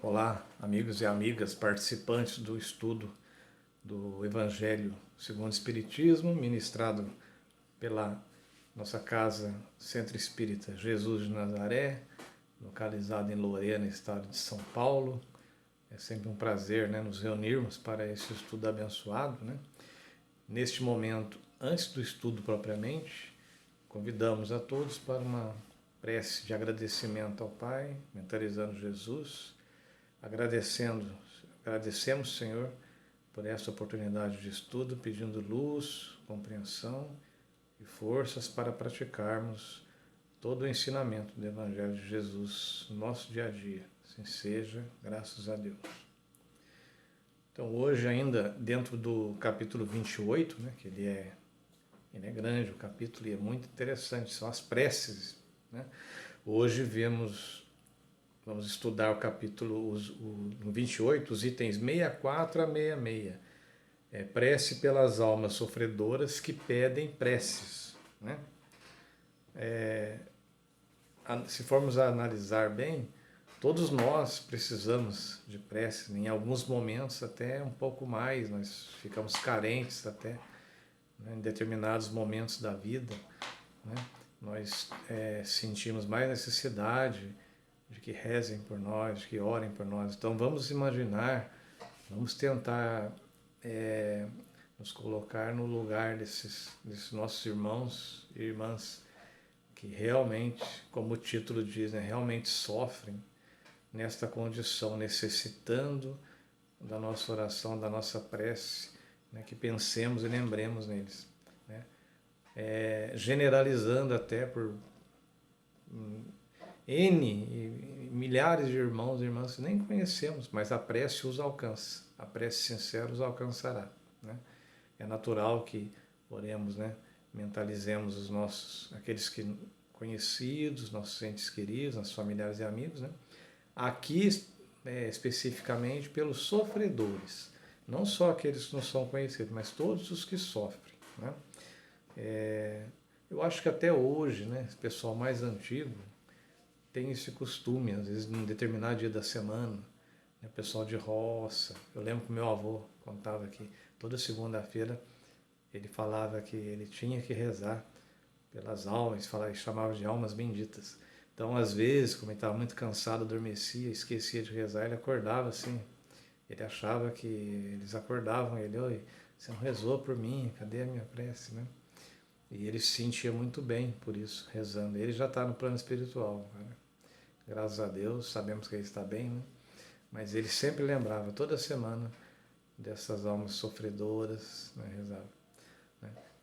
Olá, amigos e amigas, participantes do estudo do Evangelho segundo o Espiritismo, ministrado pela nossa casa Centro Espírita Jesus de Nazaré, localizado em Lorena, estado de São Paulo. É sempre um prazer, nos reunirmos para esse estudo abençoado. Neste momento, antes do estudo propriamente, convidamos a todos para uma prece de agradecimento ao Pai, mentalizando Jesus, agradecemos, Senhor, por esta oportunidade de estudo, pedindo luz, compreensão e forças para praticarmos todo o ensinamento do Evangelho de Jesus no nosso dia a dia. Assim seja, graças a Deus. Então, hoje ainda dentro do capítulo 28, que ele é grande, o capítulo, e é muito interessante, são as preces. Hoje vamos estudar o capítulo 28, os itens 64 a 66. Prece pelas almas sofredoras que pedem preces. Se formos a analisar bem, todos nós precisamos de prece, em alguns momentos até um pouco mais, nós ficamos carentes até, em determinados momentos da vida, nós sentimos mais necessidade de que rezem por nós, de que orem por nós. Então vamos imaginar, vamos tentar nos colocar no lugar desses nossos irmãos e irmãs que realmente, como o título diz, realmente sofrem nesta condição, necessitando da nossa oração, da nossa prece, que pensemos e lembremos neles. Generalizando até por milhares de irmãos e irmãs que nem conhecemos, mas a prece os alcança, a prece sincera os alcançará. É natural que oremos, mentalizemos os nossos, aqueles que conhecidos, nossos entes queridos, nossos familiares e amigos, Aqui, especificamente, pelos sofredores, não só aqueles que não são conhecidos, mas todos os que sofrem. Eu acho que até hoje, esse pessoal mais antigo tem esse costume, às vezes, num determinado dia da semana, o pessoal de roça. Eu lembro que meu avô contava que toda segunda-feira ele falava que ele tinha que rezar pelas almas, ele chamava de almas benditas. Então, às vezes, como ele estava muito cansado, adormecia, esquecia de rezar, ele acordava assim. Ele achava que eles acordavam ele: oi, você não rezou por mim, cadê a minha prece? E ele se sentia muito bem por isso, rezando. Ele já está no plano espiritual, graças a Deus, sabemos que ele está bem, mas ele sempre lembrava, toda semana, dessas almas sofredoras, rezava.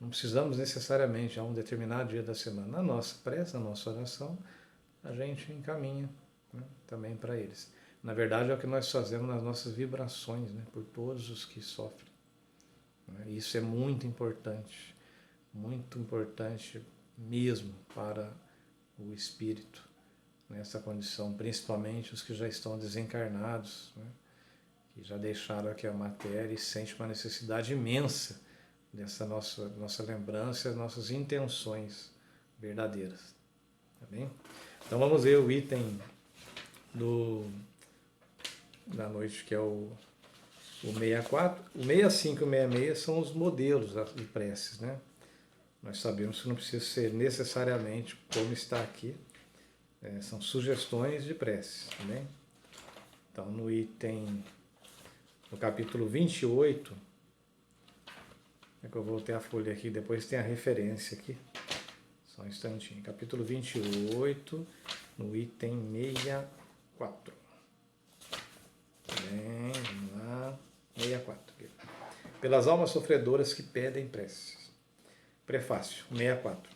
Não precisamos necessariamente a um determinado dia da semana. Na nossa prece, na nossa oração, a gente encaminha também para eles. Na verdade, é o que nós fazemos nas nossas vibrações, por todos os que sofrem. Isso é muito importante mesmo para o espírito nessa condição, principalmente os que já estão desencarnados, que já deixaram aqui a matéria e sentem uma necessidade imensa dessa nossa lembrança, as nossas intenções verdadeiras. Tá bem? Então vamos ver o item da noite, que é o 64. O 65 e o 66 são os modelos de preces. Nós sabemos que não precisa ser necessariamente como está aqui. São sugestões de preces. Tá bem? Então no capítulo 28, que eu voltei a folha aqui, depois tem a referência aqui. Só um instantinho. Capítulo 28, no item 64. Bem, vamos lá. 64. Aqui. Pelas almas sofredoras que pedem preces. Prefácio, 64.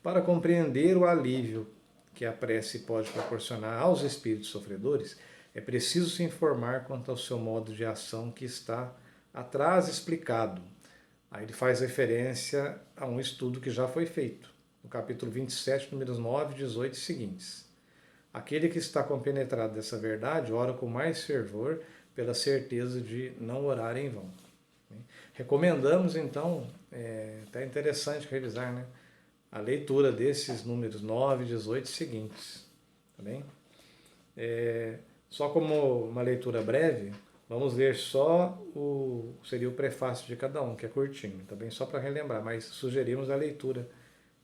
Para compreender o alívio que a prece pode proporcionar aos espíritos sofredores, é preciso se informar quanto ao seu modo de ação que está atrás explicado. Aí ele faz referência a um estudo que já foi feito, no capítulo 27, números 9, 18 e seguintes. Aquele que está compenetrado dessa verdade ora com mais fervor pela certeza de não orar em vão. Recomendamos, então, tá interessante revisar, a leitura desses números 9, 18 e seguintes. Tá bem? Só como uma leitura breve, vamos ler só seria o prefácio de cada um, que é curtinho, também só para relembrar, mas sugerimos a leitura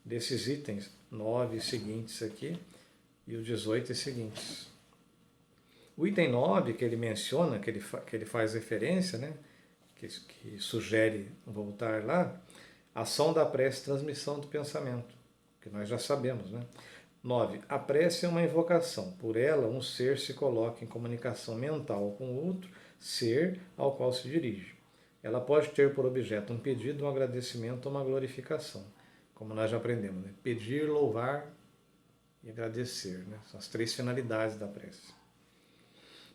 desses itens 9 seguintes aqui e os 18 e seguintes. O item 9 que ele menciona, que ele faz referência, né, que sugere voltar lá, ação da prece, transmissão do pensamento, que nós já sabemos, né? 9. A prece é uma invocação. Por ela, um ser se coloca em comunicação mental com o outro ser ao qual se dirige. Ela pode ter por objeto um pedido, um agradecimento ou uma glorificação, como nós já aprendemos, né? Pedir, louvar e agradecer, né? São as 3 finalidades da prece.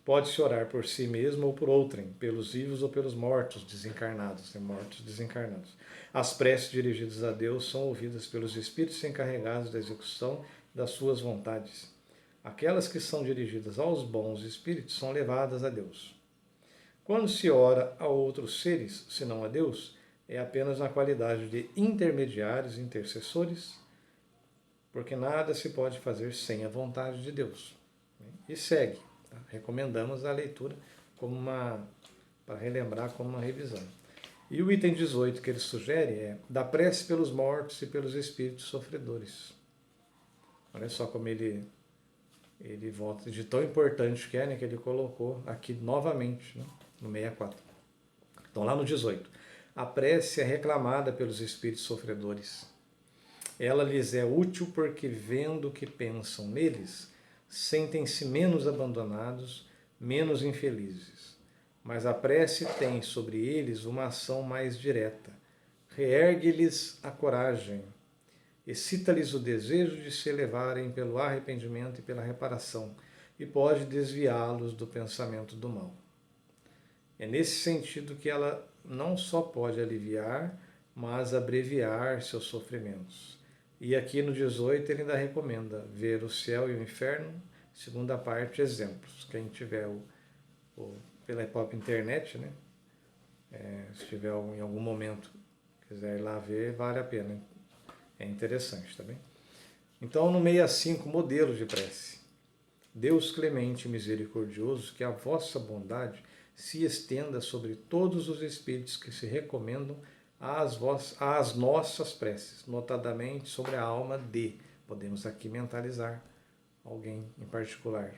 Pode-se orar por si mesmo ou por outrem, pelos vivos ou pelos mortos desencarnados, né? Mortos desencarnados. As preces dirigidas a Deus são ouvidas pelos espíritos encarregados da execução das suas vontades. Aquelas que são dirigidas aos bons espíritos são levadas a Deus. Quando se ora a outros seres, senão a Deus, é apenas na qualidade de intermediários, intercessores, porque nada se pode fazer sem a vontade de Deus. E segue. Tá? Recomendamos a leitura para relembrar como uma revisão. E o item 18 que ele sugere é da prece pelos mortos e pelos espíritos sofredores. Olha só como ele volta de tão importante que é, né, que ele colocou aqui novamente, né, no 64. Então lá no 18. A prece é reclamada pelos espíritos sofredores. Ela lhes é útil porque, vendo que pensam neles, sentem-se menos abandonados, menos infelizes. Mas a prece tem sobre eles uma ação mais direta. Reergue-lhes a coragem, excita-lhes o desejo de se elevarem pelo arrependimento e pela reparação, e pode desviá-los do pensamento do mal. É nesse sentido que ela não só pode aliviar, mas abreviar seus sofrimentos. E aqui no 18 ele ainda recomenda ver o céu e o inferno, segunda parte, exemplos. Quem tiver pela própria internet, né? Se tiver em algum momento quiser ir lá ver, vale a pena. É interessante, tá bem? Então, no 65, modelo de prece. Deus clemente e misericordioso, que a vossa bondade se estenda sobre todos os espíritos que se recomendam às nossas preces, notadamente sobre a alma de. Podemos aqui mentalizar alguém em particular.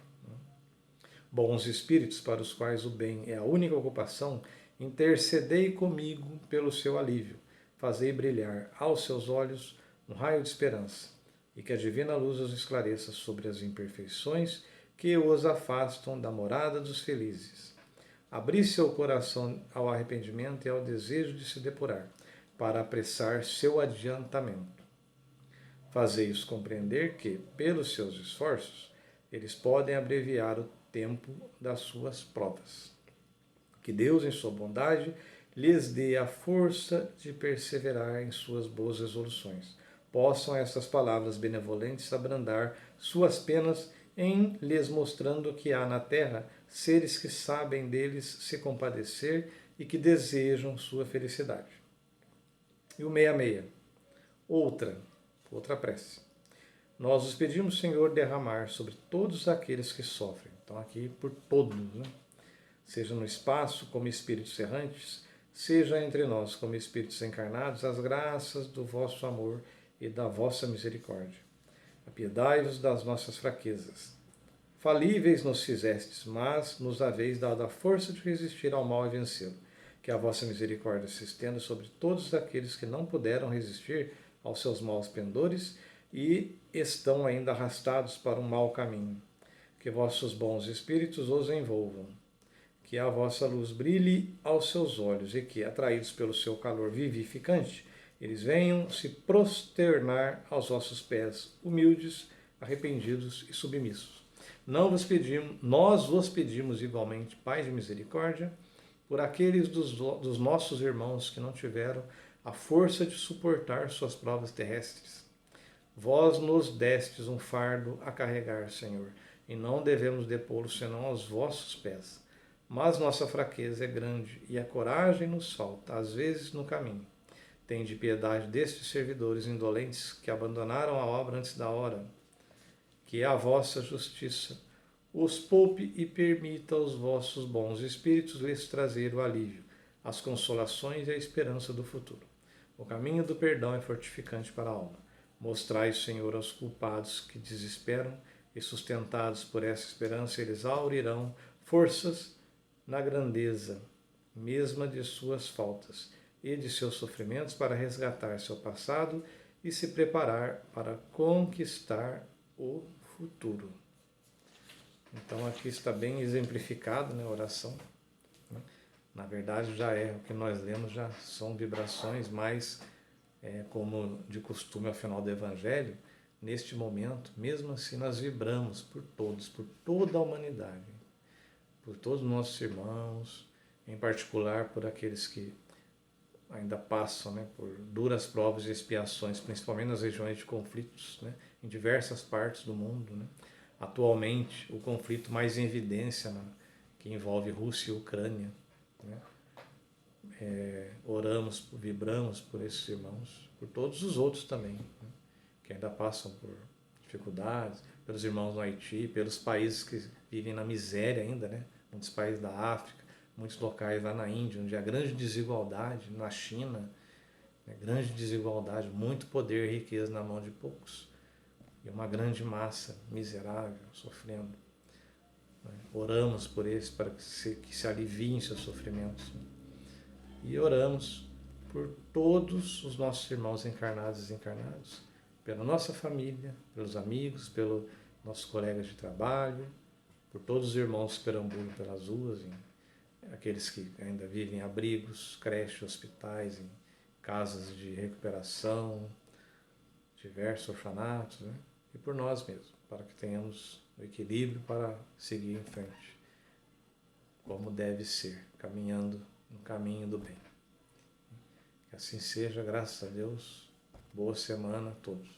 Bons espíritos, para os quais o bem é a única ocupação, intercedei comigo pelo seu alívio, fazei brilhar aos seus olhos um raio de esperança, e que a divina luz os esclareça sobre as imperfeições que os afastam da morada dos felizes. Abri seu coração ao arrependimento e ao desejo de se depurar, para apressar seu adiantamento. Fazei-os compreender que, pelos seus esforços, eles podem abreviar o tempo das suas provas. Que Deus, em sua bondade, lhes dê a força de perseverar em suas boas resoluções. Possam essas palavras benevolentes abrandar suas penas em lhes mostrando que há na terra seres que sabem deles se compadecer e que desejam sua felicidade. E o 66. Outra prece. Nós os pedimos, Senhor, derramar sobre todos aqueles que sofrem. Então aqui por todos, né? Seja no espaço como espíritos errantes, seja entre nós como espíritos encarnados, as graças do vosso amor e da vossa misericórdia. Apiedai-vos das nossas fraquezas. Falíveis nos fizestes, mas nos haveis dado a força de resistir ao mal e vencê-lo. Que a vossa misericórdia se estenda sobre todos aqueles que não puderam resistir aos seus maus pendores e estão ainda arrastados para um mau caminho. Que vossos bons espíritos os envolvam. Que a vossa luz brilhe aos seus olhos e que, atraídos pelo seu calor vivificante, eles venham se prosternar aos vossos pés, humildes, arrependidos e submissos. Nós vos pedimos igualmente, Pai de misericórdia, por aqueles dos nossos irmãos que não tiveram a força de suportar suas provas terrestres. Vós nos destes um fardo a carregar, Senhor, e não devemos depô-lo senão aos vossos pés. Mas nossa fraqueza é grande e a coragem nos falta, às vezes no caminho. Tende piedade destes servidores indolentes que abandonaram a obra antes da hora. Que a vossa justiça os poupe e permita aos vossos bons espíritos lhes trazer o alívio, as consolações e a esperança do futuro. O caminho do perdão é fortificante para a alma. Mostrai, Senhor, aos culpados que desesperam e sustentados por essa esperança, eles aurirão forças na grandeza mesma de suas faltas e de seus sofrimentos para resgatar seu passado e se preparar para conquistar o futuro. Então aqui está bem exemplificado, né, a oração. Na verdade já é, o que nós lemos já são vibrações, mas como de costume ao final do Evangelho, neste momento, mesmo assim nós vibramos por todos, por toda a humanidade, por todos os nossos irmãos, em particular por aqueles que ainda passam, né, por duras provas e expiações, principalmente nas regiões de conflitos, né, em diversas partes do mundo. Né. Atualmente, o conflito mais em evidência, que envolve Rússia e Ucrânia. Né. Oramos, vibramos por esses irmãos, por todos os outros também, né, que ainda passam por dificuldades, pelos irmãos no Haiti, pelos países que vivem na miséria ainda, né, muitos países da África, muitos locais lá na Índia, onde há grande desigualdade, na China, grande desigualdade, muito poder e riqueza na mão de poucos, e uma grande massa miserável, sofrendo. Oramos por eles para que se aliviem seus sofrimentos. E oramos por todos os nossos irmãos encarnados e desencarnados, pela nossa família, pelos amigos, pelos nossos colegas de trabalho, por todos os irmãos que perambulam pelas ruas, aqueles que ainda vivem em abrigos, creches, hospitais, em casas de recuperação, diversos orfanatos, né? E por nós mesmos, para que tenhamos o equilíbrio para seguir em frente, como deve ser, caminhando no caminho do bem. Que assim seja, graças a Deus. Boa semana a todos.